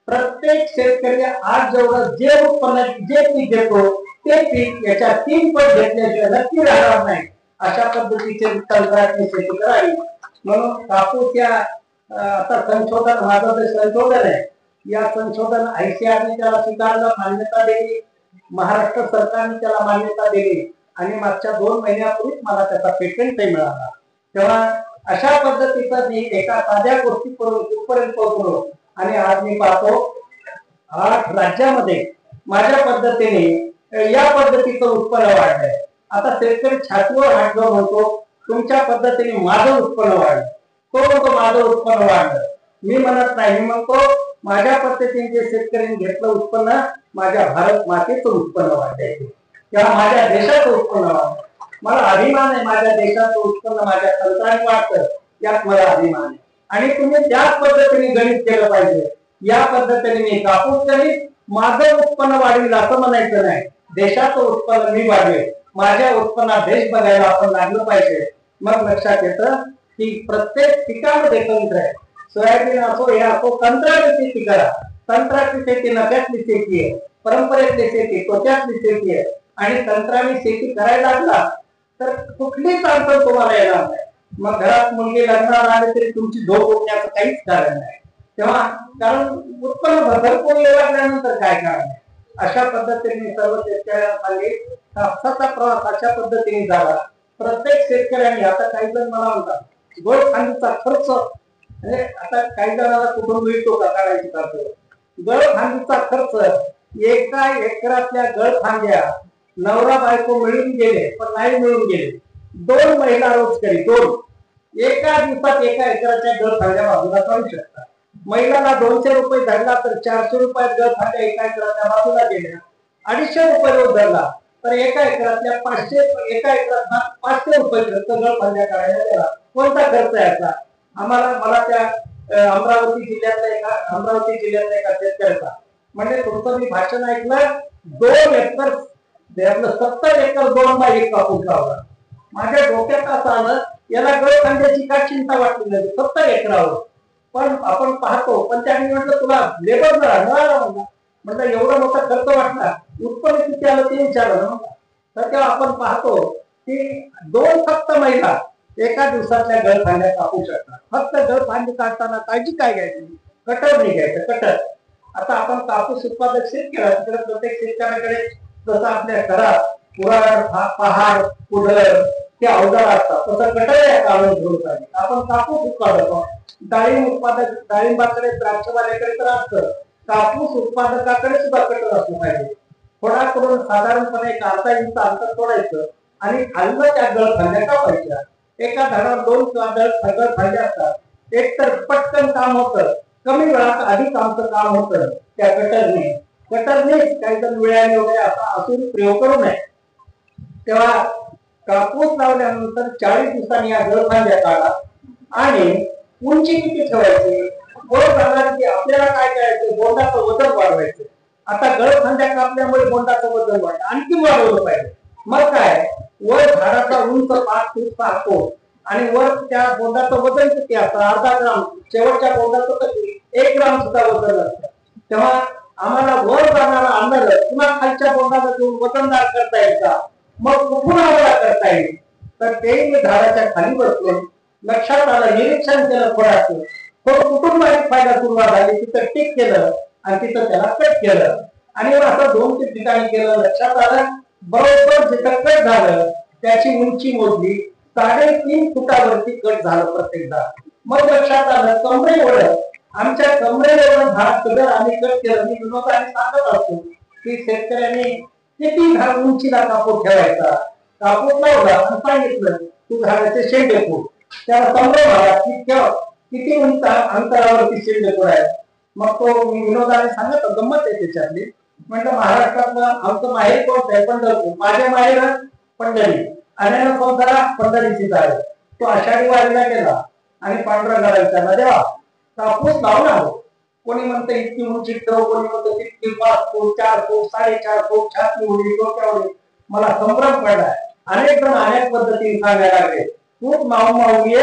प्रत्येक शेतकरी आज जेवढं जे उत्पन्न जे पीक घेतो ते पीक याच्या 3 पट घेतल्याशिवाय नक्की राहणार नाही. अशा पद्धतीचे तंत्राची शेती करावी. म्हणून कापूस या आता संशोधन, माझं जे संशोधन आहे, या संशोधन ICAR त्याला स्वीकारलं, मान्यता दिली, महाराष्ट्र सरकारने त्याला मान्यता दिली आणि मागच्या 2 महिन्यापूर्वीच मला त्याचा पेटंटही मिळाला. तेव्हा अशा पद्धतीचा मी एका साध्या गोष्टीपर्यंत पोहोचलो आणि आज मी पाहतो 8 राज्यामध्ये माझ्या पद्धतीने या पद्धतीचं उत्पन्न वाढलंय. आता शेतकरी छातीवर हात घेऊन म्हणतो तुमच्या पद्धतीने माझं उत्पन्न वाढलं, तो म्हणतो माझं उत्पन्न वाढलं. मी म्हणत नाही, मी म्हणतो माझ्या पद्धतीने जे शेतकऱ्यांनी घेतलं उत्पन्न माझ्या भारत मातेचं उत्पन्न वाढलंय किंवा माझ्या देशाचं उत्पन्न वाढलं. मला अभिमान आहे माझ्या देशाचं उत्पन्न माझ्या तंत्राने वाढतं, यात मला अभिमान आहे. आणि तुम्ही त्याच पद्धतीने गणित केलं पाहिजे. या पद्धतीने मी कापूस करीन, माझं उत्पन्न वाढविल असं म्हणायचं नाही, देशाचं उत्पन्न मी वाढवेल. माझ्या उत्पन्नात देश बघायला आपण लागलं पाहिजे. मग लक्षात येतं की प्रत्येक पिकामध्ये तंत्र आहे. सोयाबीन असो हे असो, तंत्राची शेती करा. तंत्राची शेती नफ्यातली शेती आहे, परंपरेतली शेती तोट्यातली शेती आहे. आणि तंत्राने शेती करायला लागला तर कुठलीच अडचण तुम्हाला येणार नाही. मग घरात मुलगी लग्नाला आली तरी तुमची झोप उठण्याचं काहीच कारण नाही. तेव्हा कारण उत्पन्न भरपूर येऊ लागल्यानंतर काय कारण आहे. अशा पद्धतीने सर्व शेतकऱ्यांना सांगेल कापसाचा प्रवास अशा पद्धतीने झाला. प्रत्येक शेतकऱ्यांनी, आता काही जण मला म्हणतात गळफांदीचा खर्च, म्हणजे आता काही जणांना कुठून मिळतो का काढायची खर्च, गळफांदीचा खर्च एका एकरातल्या गळफांद्या नवरा बायको मिळून गेले पण नाही मिळून गेले 2 महिला रोजगारी 2 एका दिवसात एका एकराच्या गळफांद्या बाजूला काढू शकतात. महिलांना 200 रुपये धरला तर 400 रुपयात गळफांद्या एका एकराच्या बाजूला गेल्या. 250 रुपये रोज धरला तर एका एकरातल्या 500 रुपये खर्च गळफांद्या काढायला गेला. कोणता खर्च याचा मला त्या अमरावती जिल्ह्यातला एका शेतकऱ्याचा, म्हणजे तुमचं मी भाषण ऐकलं, 2 एकर आपलं 70 एकर 2 बाय 1 कापूस लावला. माझ्या डोक्यात असं आलं, याला गळखांद्याची काय चिंता वाटली नाही 70 एकरावर. पण आपण पाहतो, पण त्यांनी म्हटलं तुला लेबर मिळाला म्हटलं एवढा मोठा खर्च वाटला, उत्पन्न किती आलं ते विचारलं. तर तेव्हा आपण पाहतो की 2 फक्त महिला एका दिवसातल्या गळफांद्या कापू शकतात. फक्त गळफांदी काढताना काळजी काय घ्यायची? कटर नाही घ्यायचं, कटर. आता आपण कापूस उत्पादक शेतकरी, तिकडे प्रत्येक शेतकऱ्याकडे जसं आपल्या घरात कुऱ्हाड, पहाड, कुदळ हे अवजार असतात, तसं कटर या काढून घेऊन पाहिजे. आपण कापूस उत्पादक, डाळिंब उत्पादक, डाळिंबाकडे, द्राक्षवाल्याकडे तर असतं, कापूस उत्पादकाकडे सुद्धा कटर असलं पाहिजे. थोडा करून साधारणपणे 1/2 इंच अंतर सोडायचं आणि खाल्लं त्या गळफांद्या कापायच्या. एका झाडावर 2 किंवा गळफांद्या असतात. एक तर पटकन काम होतं, कमी वेळात अधिक आमचं काम होतं त्या कटरने. काही जण वेळाने वगैरे असा असून प्रयोग करू नये. तेव्हा कापूस लावल्यानंतर 40 दिवसांनी या गळफांद्या काढा आणि उंची किती ठेवायची? आपल्याला काय करायचं? बोंडाचं वजन वाढवायचं. आता गळफांद्या कापल्यामुळे बोंडाचं वजन वाढलं, आणखी वाढवलं पाहिजे. मग काय, वर झाडाचा उंच 5 फूट 6 फूट आणि वर त्या बोंडाचं वजन किती असतं? अर्धा ग्राम. शेवटच्या बोंडाचं किती? 1 ग्राम सुद्धा वजन असतं. तेव्हा आम्हाला वर जाणारा अंधार किंवा खालच्या बोंडाला घेऊन वजनदार करता येईल का? मग कुठून आम्हाला करता येईल? तर ते मी झाडाच्या खाली बसलो, लक्षात आलं, निरीक्षण केलं थोडं कुठून माझी फायदा सुरुवात झाली, तिथं टिक केलं आणि तिथं त्याला कट केलं आणि असं 2-3 ठिकाणी केलं. लक्षात आलं, बरोबर जिथं कट झालं त्याची उंची मोजली, 3.5 फुटावरती कट झालं प्रत्येकदा. मग लक्षात आलं, कमरे एवढं, आमच्या कमरेवर झाड कदर आम्ही कट केलं. मी विनोदाने सांगत असतो की शेतकऱ्यांनी किती झाड उंचीला कापूस ठेवायचा. कापूस लावला आणि सांगितलं तू झाडाचे शेंडे फूट, त्याला कमरे भागात किती उंच अंतरावरती शेंडे फुटायचे. मग तो मी विनोदाने सांगत, गंमत आहे त्याच्यातली. म्हटलं महाराष्ट्रातलं आमचं माहेर कोणतं आहे? पंढरपूर. माझ्या माहेर पंढरी, आणि कोणता? पंढरीची जागा. तो आषाढी वारीला गेला आणि पांडुरंगाला विचारला, देवा कापूस लावला, कोणी म्हणतं इतकी उंची ठेव, कोणी म्हणतं तितकी 5 फूट 4 फूट 4.5 फूट, छाती उडी डोक्यावर. मला संभ्रम पडलाय. अनेक जण अनेक पद्धतीने सांगायला लागले, तूच माऊ ये,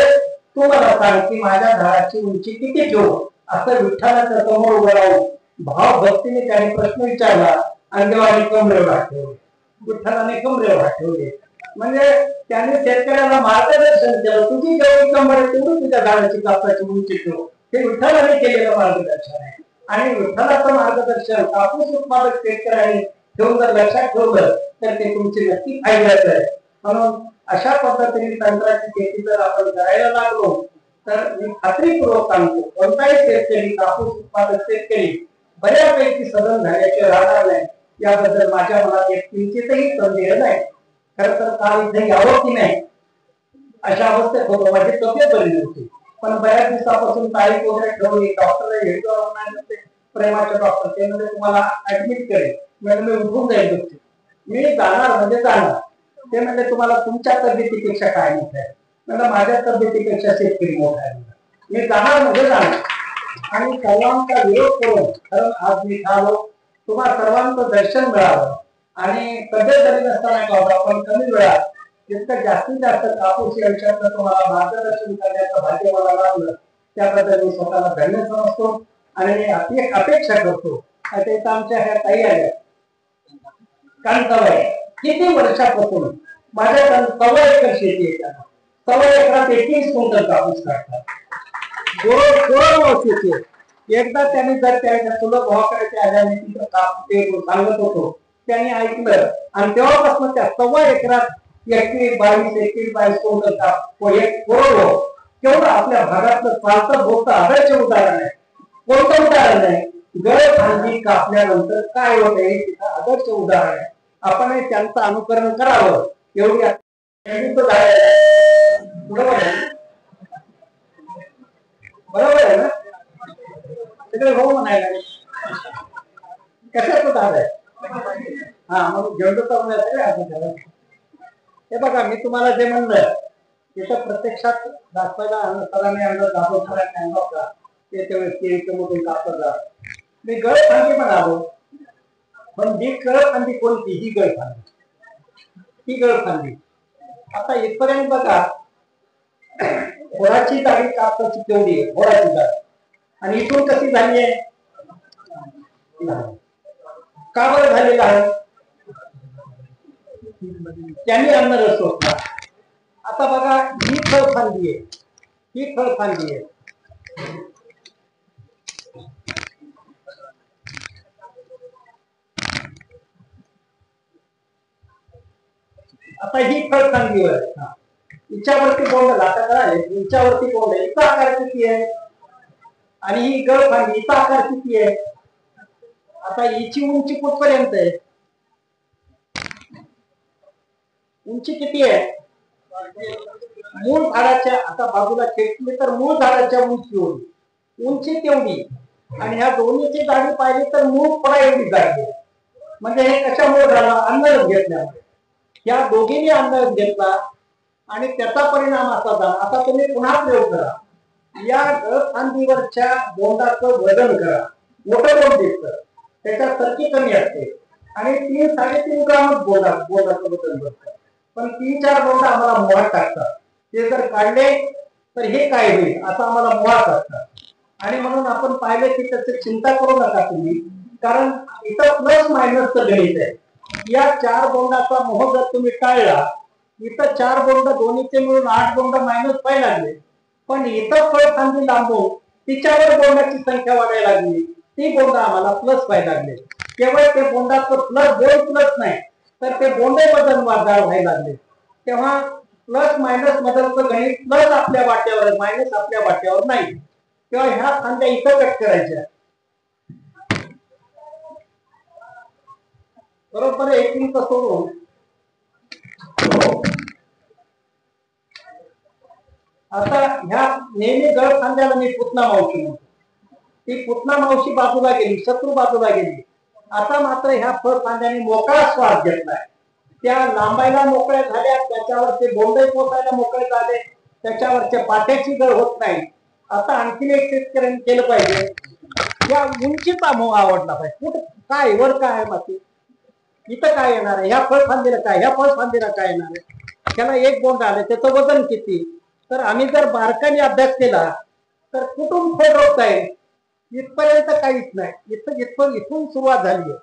तू मला सांग की माझ्या झाडाची उंची किती ठेवू? असं विठ्ठलाच्या समोर उभं राहून भाव भक्तीने त्याने प्रश्न विचारला आणि देवाने कमरेवर ठेवले. विठ्ठलाने कमरेवर ठेवले. म्हणजे त्याने शेतकऱ्याला मार्गदर्शन केलं, तुझी जेवढी कमर तेवढी तुझ्या झाडाची कापसाची उंची ठेव. हे विठ्ठलाने केलेलं मार्गदर्शन आहे. आणि विठ्ठलाचं मार्गदर्शन कापूस उत्पादक शेतकऱ्यांनी ठेवून जर लक्षात ठेवलं तर ते तुमचे नक्की फायद्याचं आहे. म्हणून अशा पद्धतीने तंत्राची शेती जर आपण करायला लागलो तर मी खात्रीपूर्वक सांगतो, कोणताही शेतकरी, कापूस उत्पादक शेतकरी बऱ्यापैकी सदन झाल्याचे राहणार नाही, याबद्दल माझ्या मनात एक किंचितही संदेह नाही. खर तर काल इथे यावं की नाही अशा अवस्थेत होतो. माझी तब्येत बरी नव्हती, पण बऱ्याच दिवसापासून तारीख वगैरे ठरवली. डॉक्टर प्रेमाचे डॉक्टर ते म्हणजे तुम्हाला ऍडमिट करेल. म्हणजे मी उठून जाईल, मी जाणार म्हणजे जाणार. ते म्हणजे तुम्हाला तुमच्या तब्येतीपेक्षा काय मोठं आहे? म्हणजे माझ्या तब्येतीपेक्षा शेतकरी मोठा आहे. मी जाणार म्हणजे जाणार आणि सर्वांचा विरोध करून, कारण आज मी आलो, तुम्हाला सर्वांचं दर्शन मिळावं आणि तब्येत जरी नसताना का आपण कमी वेळात जितकं जास्तीत जास्त कापूस या विषयात तुम्हाला मार्गदर्शन करण्याचं भाग्य मला लाभलं, त्याबद्दल मी स्वतःला धन्य समजतो आणि अपेक्षा करतो. त्याचं आमच्या ह्या ताई आल्या कांताबाई, किती वर्षापासून माझ्या 1.25 एकर शेती आहे. 1.25 एकरात 21 क्विंटल कापूस काढतात. एकदा त्यांनी जर त्या सुलभ भावाकडे आल्या आणि तिथं सांगत होतो, त्यांनी ऐकलं आणि तेव्हापासून त्या 1.25 एकरात 21-22 क्विंटल कापूस केवढं आपल्या भागातलं चालतं बोलतं आदर्श उदाहरण आहे. कोणतं उदाहरण आहे? गळफांदी कापल्यानंतर काय होते तिथं आदर्श उदाहरण आहे. आपण त्यांचं अनुकरण करावं एवढी बरोबर आहे ना? तिकडे हो म्हणायला कशाच आहे. हा, मग जेवढं हे बघा, मी तुम्हाला जे म्हणलं तिथं प्रत्यक्षात दाखवायला सरांनी आणलं, दाखवताना आणलं होता. त्यावेळेस केळीचं मधून कापत जात मी गळफांदी म्हणालो, पण जी गळफांदी कोणती? ही गळफांदी, ही गळफांदी. आता इथपर्यंत बघा, घोडाची दाढी कापसाची केवढी आहे, घोडाची दाढी, आणि इथून कशी झाली आहे? का बरं झालेला आहे? त्यांनी अन्नरस सोडला. आता बघा, ही फळफांदी आहे, ही फळफांदी आहे. आता ही फळफांदीवर हिच्यावरती बोंड लाटत आहे, हिच्यावरती बोंड आहे, हिचा आकार किती आहे? आणि ही गळफांदी, हिचा आकार किती आहे? आता हिची उंची कुठपर्यंत आहे? उंची किती आहे? मूळ झाडाच्या, आता बाजूला खेचली तर मूळ झाडाच्या उंचीवर उंची तेवढी, आणि ह्या दोन्हीची जाडी पाहिली तर मूळ फळा एवढी जाडी. म्हणजे हे कशामुळे झालं? अन्नरस घेतल्यामुळे. या दोघींनी अन्नरस घेतला आणि त्याचा परिणाम असा झाला. आता तुम्ही पुन्हा प्रयोग करा, या गळफांदीवरच्या बोंडाचं वजन करा, मोठं बोंड दिसतं, त्याच्या सरकी कमी असते, आणि 3-3.5 ग्रामच बोंडाचं वजन बसतं, पण 3-4 बोंड आम्हाला मुळात टाकतात. ते जर काढले तर हे काय होईल असं आम्हाला मुळात असतात. आणि म्हणून आपण पाहिलं की त्याची चिंता करू नका तुम्ही, कारण इथं प्लस मायनसचं गणित आहे. या 4 बोंडाचा मोह जर तुम्ही टाळला, इथं 4 बोंड दोन्हीचे मिळून 8 बोंड मायनस व्हायला लागले, पण इथं फळफांदी लांबून तिच्यावर बोंडाची संख्या वाढायला लागली, ती बोंड आम्हाला प्लस व्हायला लागले. केवळ ते बोंडाचं प्लस नाही, तर ते बोंडे वजन व्हायला लागले. तेव्हा प्लस मायनस मधलचं गणित प्लस आपल्या वाट्यावर, मायनस आपल्या वाट्यावर नाही. तेव्हा ह्या फांद्या इथं कट करायच्या, बरोबर 1 इंच सोडून. आता ह्या नेहमी गळफांद्याला मी पुतना मावशी म्हणतो, ती पुतना मावशी बाजूला गेली, शत्रू बाजूला गेली. आता मात्र ह्या फळफांद्याने मोकळा श्वास घेतलाय, त्या लांबायला मोकळ्या झाल्या, त्याच्यावरचे बोंडे पोचायला मोकळे झाले, त्याच्यावरच्या पाट्याची गळ होत नाही. आता आणखीन एक शेतकऱ्यांनी केलं पाहिजे, या उंचीचा मोह आवडला पाहिजे. कुठं काय वर काय आहे माती, इथं काय येणार आहे? ह्या फळफांदीला काय, ह्या फळफांदीला काय येणार आहे? त्याला एक बोंड आले, त्याचं वजन किती? तर आम्ही जर बारकाईने अभ्यास केला तर कुठून फळ रोखता येईल? इथपर्यंत काहीच नाही. इथून सुरुवात झाली आहे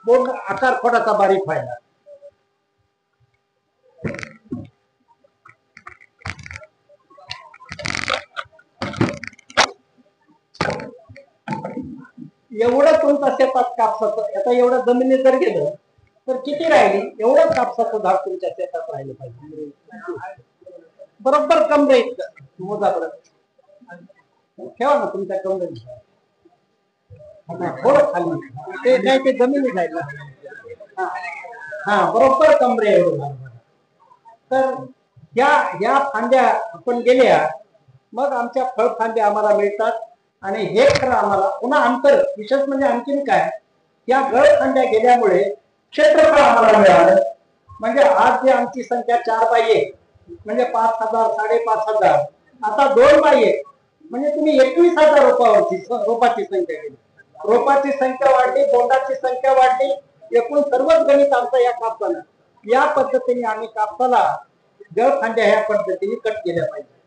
बोंड आकार थोडासा बारीक व्हायला. एवढं तुमच्या शेतात कापसाचं, आता एवढं जमिनीत जर गेलं तर किती राहिली? एवढं कापसाचं झाड तुमच्या शेतात राहिलं पाहिजे, बरोबर कमरे इतकं मोजापर्यंत ठेवा ना तुमच्या कमरेत. थोडं खाली ते काय ते जमिनी जाईल ना, हा बरोबर कमरे एवढं. तर या फांद्या आपण गेल्या, मग आमच्या फळफांद्या आम्हाला मिळतात. आणि हे खरं आम्हाला पुन्हा अंतर विशेष म्हणजे आणखीन काय, या गळफांद्या गेल्यामुळे क्षेत्रफळ आम्हाला मिळालं. म्हणजे आज जी आमची संख्या 4 बाय 1 म्हणजे 5,000 5,500, आता 2 बाय 1 म्हणजे तुम्ही 21,000 रोपाची संख्या केली. रोपाची संख्या वाढली, बोंडाची संख्या वाढली, एकूण सर्वच गणित आमचं या कापसाला. या पद्धतीने आम्ही कापसाला गळफांद्या ह्या पद्धतीने कट केल्या पाहिजे.